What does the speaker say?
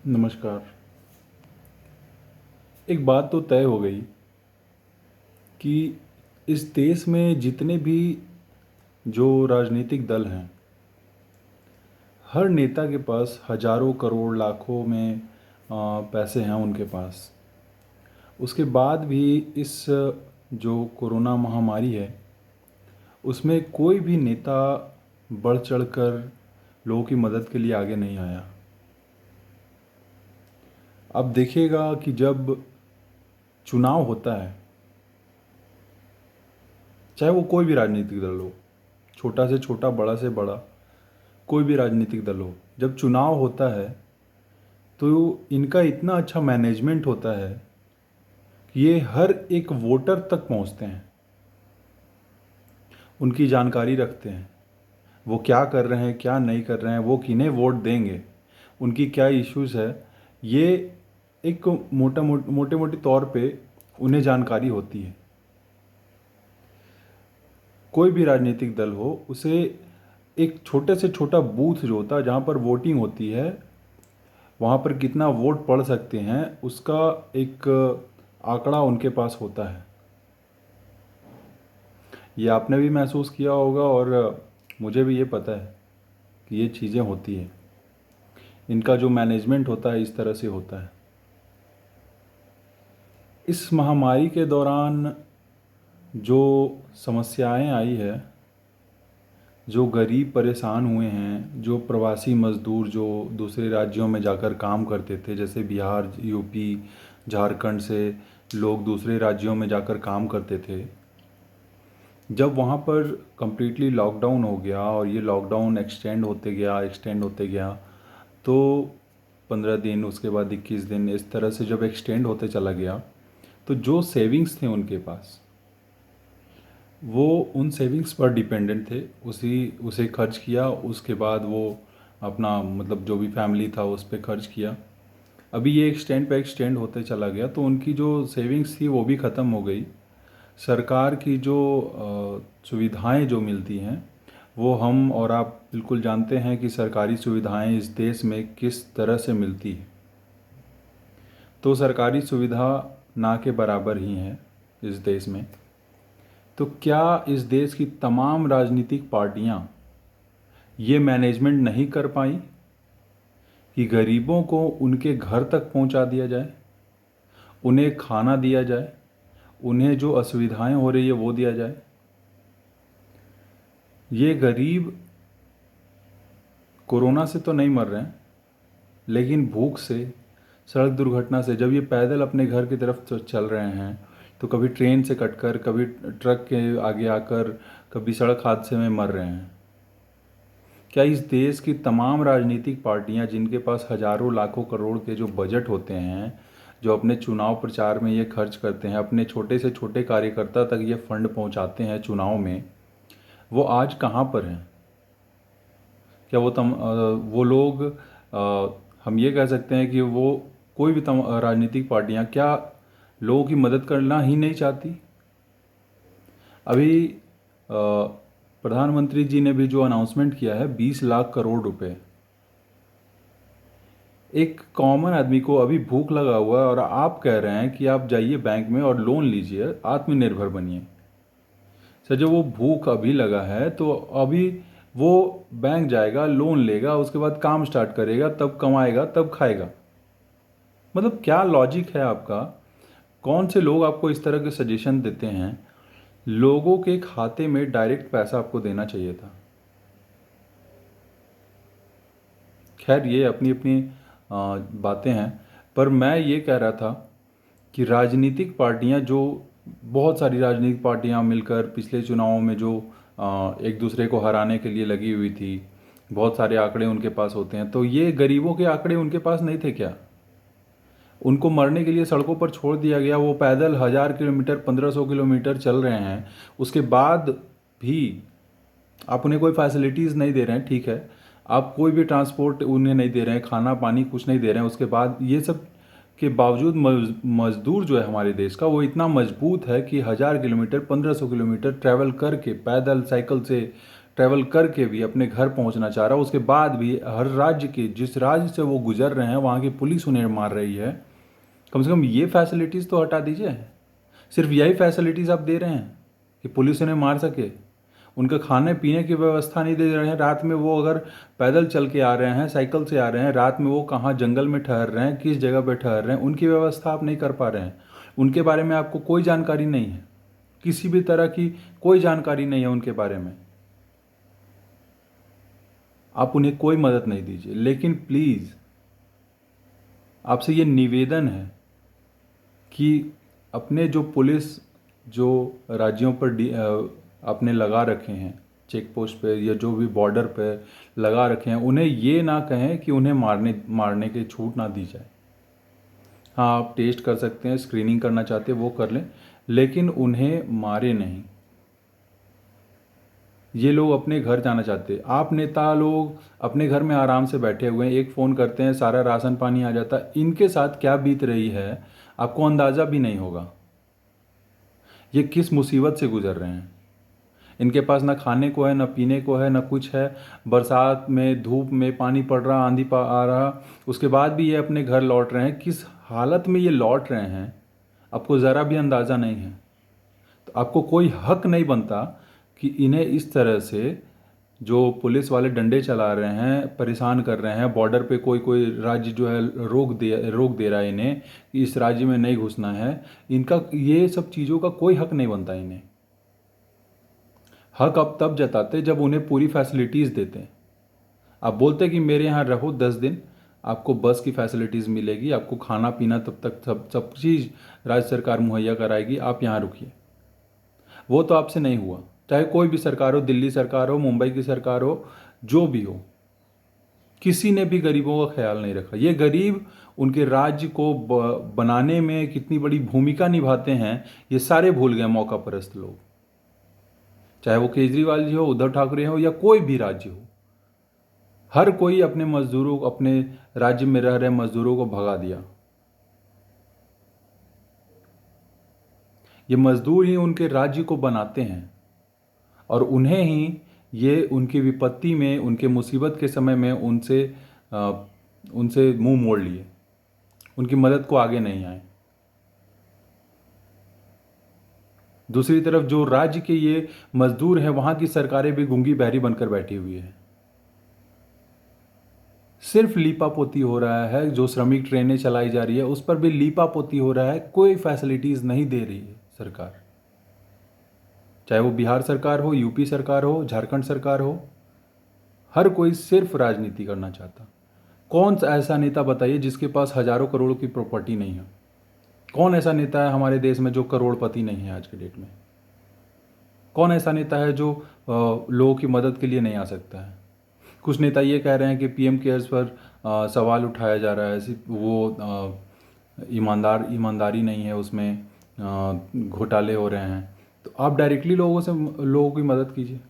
नमस्कार। एक बात तो तय हो गई कि इस देश में जितने भी जो राजनीतिक दल हैं, हर नेता के पास हजारों करोड़ लाखों में पैसे हैं उनके पास। उसके बाद भी इस जो कोरोना महामारी है उसमें कोई भी नेता बढ़ चढ़कर लोगों की मदद के लिए आगे नहीं आया। अब देखिएगा कि जब चुनाव होता है, चाहे वो कोई भी राजनीतिक दल हो, छोटा से छोटा, बड़ा से बड़ा, कोई भी राजनीतिक दल हो, जब चुनाव होता है तो इनका इतना अच्छा मैनेजमेंट होता है कि ये हर एक वोटर तक पहुंचते हैं, उनकी जानकारी रखते हैं, वो क्या कर रहे हैं, क्या नहीं कर रहे हैं, वो किन्हें वोट देंगे, उनकी क्या इश्यूज़ है, ये एक मोटे मोटे तौर पे उन्हें जानकारी होती है। कोई भी राजनीतिक दल हो, उसे एक छोटे से छोटा बूथ जो होता है जहाँ पर वोटिंग होती है, वहाँ पर कितना वोट पड़ सकते हैं उसका एक आंकड़ा उनके पास होता है। ये आपने भी महसूस किया होगा और मुझे भी ये पता है कि ये चीज़ें होती हैं। इनका जो मैनेजमेंट होता है इस तरह से होता है। इस महामारी के दौरान जो समस्याएं आई है, जो गरीब परेशान हुए हैं, जो प्रवासी मज़दूर जो दूसरे राज्यों में जाकर काम करते थे, जैसे बिहार, यूपी, झारखंड से लोग दूसरे राज्यों में जाकर काम करते थे, जब वहाँ पर कम्प्लीटली लॉकडाउन हो गया और ये लॉकडाउन एक्सटेंड होते गया तो 15 दिन, उसके बाद 21 दिन, इस तरह से जब एक्सटेंड होते चला गया तो जो सेविंग्स थे उनके पास, वो उन सेविंग्स पर डिपेंडेंट थे। उसे खर्च किया, उसके बाद वो अपना मतलब जो भी फैमिली था उस पर खर्च किया। अभी ये एक्सटेंड होते चला गया तो उनकी जो सेविंग्स थी वो भी ख़त्म हो गई। सरकार की जो सुविधाएं जो मिलती हैं वो हम और आप बिल्कुल जानते हैं कि सरकारी सुविधाएं इस देश में किस तरह से मिलती है। तो सरकारी सुविधा ना के बराबर ही है इस देश में। तो क्या इस देश की तमाम राजनीतिक पार्टियां ये मैनेजमेंट नहीं कर पाई कि गरीबों को उनके घर तक पहुंचा दिया जाए, उन्हें खाना दिया जाए, उन्हें जो असुविधाएं हो रही है वो दिया जाए? ये गरीब कोरोना से तो नहीं मर रहे हैं, लेकिन भूख से, सड़क दुर्घटना से, जब ये पैदल अपने घर की तरफ चल रहे हैं तो कभी ट्रेन से कटकर, कभी ट्रक के आगे आकर, कभी सड़क हादसे में मर रहे हैं। क्या इस देश की तमाम राजनीतिक पार्टियां जिनके पास हजारों लाखों करोड़ के जो बजट होते हैं, जो अपने चुनाव प्रचार में ये खर्च करते हैं, अपने छोटे से छोटे कार्यकर्ता तक ये फंड पहुंचाते हैं चुनाव में, वो आज कहाँ पर हैं? क्या वो लोग, हम ये कह सकते हैं कि वो कोई भी राजनीतिक पार्टियां क्या लोगों की मदद करना ही नहीं चाहती? अभी प्रधानमंत्री जी ने भी जो अनाउंसमेंट किया है 20 लाख करोड़ रुपए, एक कॉमन आदमी को अभी भूख लगा हुआ है और आप कह रहे हैं कि आप जाइए बैंक में और लोन लीजिए, आत्मनिर्भर बनिए। सर, जब वो भूख अभी लगा है तो अभी वो बैंक जाएगा, लोन लेगा, उसके बाद काम स्टार्ट करेगा, तब कमाएगा, तब खाएगा। मतलब क्या लॉजिक है आपका? कौन से लोग आपको इस तरह के सजेशन देते हैं? लोगों के खाते में डायरेक्ट पैसा आपको देना चाहिए था। खैर, ये अपनी अपनी बातें हैं, पर मैं ये कह रहा था कि राजनीतिक पार्टियां जो, बहुत सारी राजनीतिक पार्टियां मिलकर पिछले चुनावों में जो एक दूसरे को हराने के लिए लगी हुई थी, बहुत सारे आंकड़े उनके पास होते हैं, तो ये गरीबों के आंकड़े उनके पास नहीं थे क्या? उनको मरने के लिए सड़कों पर छोड़ दिया गया, वो पैदल 1000 किलोमीटर, 1500 किलोमीटर चल रहे हैं, उसके बाद भी आप उन्हें कोई फैसिलिटीज़ नहीं दे रहे हैं। ठीक है, आप कोई भी ट्रांसपोर्ट उन्हें नहीं दे रहे हैं, खाना पानी कुछ नहीं दे रहे हैं, उसके बाद ये सब के बावजूद मजदूर जो है हमारे देश का, वो इतना मजबूत है कि 1000 किलोमीटर, 1500 किलोमीटर ट्रैवल करके, पैदल, साइकिल से ट्रैवल करके भी अपने घर पहुंचना चाह रहा है, उसके बाद भी हर राज्य के जिस राज्य से वो गुजर रहे हैं वहाँ की पुलिस उन्हें मार रही है। कम से कम ये फैसिलिटीज़ तो हटा दीजिए। सिर्फ यही फैसिलिटीज़ आप दे रहे हैं कि पुलिस उन्हें मार सके। उनका खाने पीने की व्यवस्था नहीं दे रहे हैं। रात में वो अगर पैदल चल के आ रहे हैं, साइकिल से आ रहे हैं, रात में वो कहाँ जंगल में ठहर रहे हैं, किस जगह पे ठहर रहे हैं, उनकी व्यवस्था आप नहीं कर पा रहे हैं। उनके बारे में आपको कोई जानकारी नहीं है, किसी भी तरह की कोई जानकारी नहीं है उनके बारे में। आप उन्हें कोई मदद नहीं दीजिए। लेकिन प्लीज़ आपसे ये निवेदन है कि अपने जो पुलिस जो राज्यों पर आपने लगा रखे हैं, चेक पोस्ट पे या जो भी बॉर्डर पे लगा रखे हैं, उन्हें ये ना कहें कि उन्हें मारने की छूट ना दी जाए। हाँ, आप टेस्ट कर सकते हैं, स्क्रीनिंग करना चाहते हैं वो कर लें, लेकिन उन्हें मारे नहीं। ये लोग अपने घर जाना चाहते हैं। आप नेता लोग अपने घर में आराम से बैठे हुए हैं, एक फ़ोन करते हैं, सारा राशन पानी आ जाता है। इनके साथ क्या बीत रही है आपको अंदाज़ा भी नहीं होगा। ये किस मुसीबत से गुजर रहे हैं। इनके पास ना खाने को है, ना पीने को है, ना कुछ है। बरसात में, धूप में, पानी पड़ रहा, आंधी आ रहा, उसके बाद भी ये अपने घर लौट रहे हैं। किस हालत में ये लौट रहे हैं आपको ज़रा भी अंदाज़ा नहीं है। तो आपको कोई हक नहीं बनता कि इन्हें इस तरह से जो पुलिस वाले डंडे चला रहे हैं, परेशान कर रहे हैं। बॉर्डर पे कोई कोई राज्य जो है रोक दे रहा है इन्हें कि इस राज्य में नहीं घुसना है। इनका ये सब चीज़ों का कोई हक नहीं बनता इन्हें। हक अब तब जताते जब उन्हें पूरी फैसिलिटीज़ देते। आप बोलते कि मेरे यहाँ रहो 10 दिन, आपको बस की फैसिलिटीज़ मिलेगी, आपको खाना पीना तब तक सब सब चीज़ राज्य सरकार मुहैया कराएगी, आप यहाँ रुकिए। वो तो आपसे नहीं हुआ। चाहे कोई भी सरकार हो, दिल्ली सरकार हो, मुंबई की सरकार हो, जो भी हो, किसी ने भी गरीबों का ख्याल नहीं रखा। ये गरीब उनके राज्य को बनाने में कितनी बड़ी भूमिका निभाते हैं ये सारे भूल गए मौका परस्त लोग। चाहे वो केजरीवाल जी हो, उद्धव ठाकरे हो, या कोई भी राज्य हो, हर कोई अपने मजदूरों, अपने राज्य में रह रहे मजदूरों को भगा दिया। ये मजदूर ही उनके राज्य को बनाते हैं और उन्हें ही ये उनकी विपत्ति में, उनके मुसीबत के समय में उनसे मुंह मोड़ लिए, उनकी मदद को आगे नहीं आए। दूसरी तरफ जो राज्य के ये मजदूर हैं वहां की सरकारें भी गूंगी बहरी बनकर बैठी हुई है। सिर्फ लीपापोती हो रहा है। जो श्रमिक ट्रेनें चलाई जा रही है उस पर भी लीपापोती हो रहा है, कोई फैसिलिटीज नहीं दे रही है सरकार। चाहे वो बिहार सरकार हो, यूपी सरकार हो, झारखंड सरकार हो, हर कोई सिर्फ राजनीति करना चाहता। कौन सा ऐसा नेता बताइए जिसके पास हजारों करोड़ों की प्रॉपर्टी नहीं है? कौन ऐसा नेता है हमारे देश में जो करोड़पति नहीं है आज के डेट में? कौन ऐसा नेता है जो लोगों की मदद के लिए नहीं आ सकता है? कुछ नेता ये कह रहे हैं कि पीएम केयर्स पर सवाल उठाया जा रहा है, वो ईमानदारी नहीं है उसमें, घोटाले हो रहे हैं। तो आप डायरेक्टली लोगों की मदद कीजिए।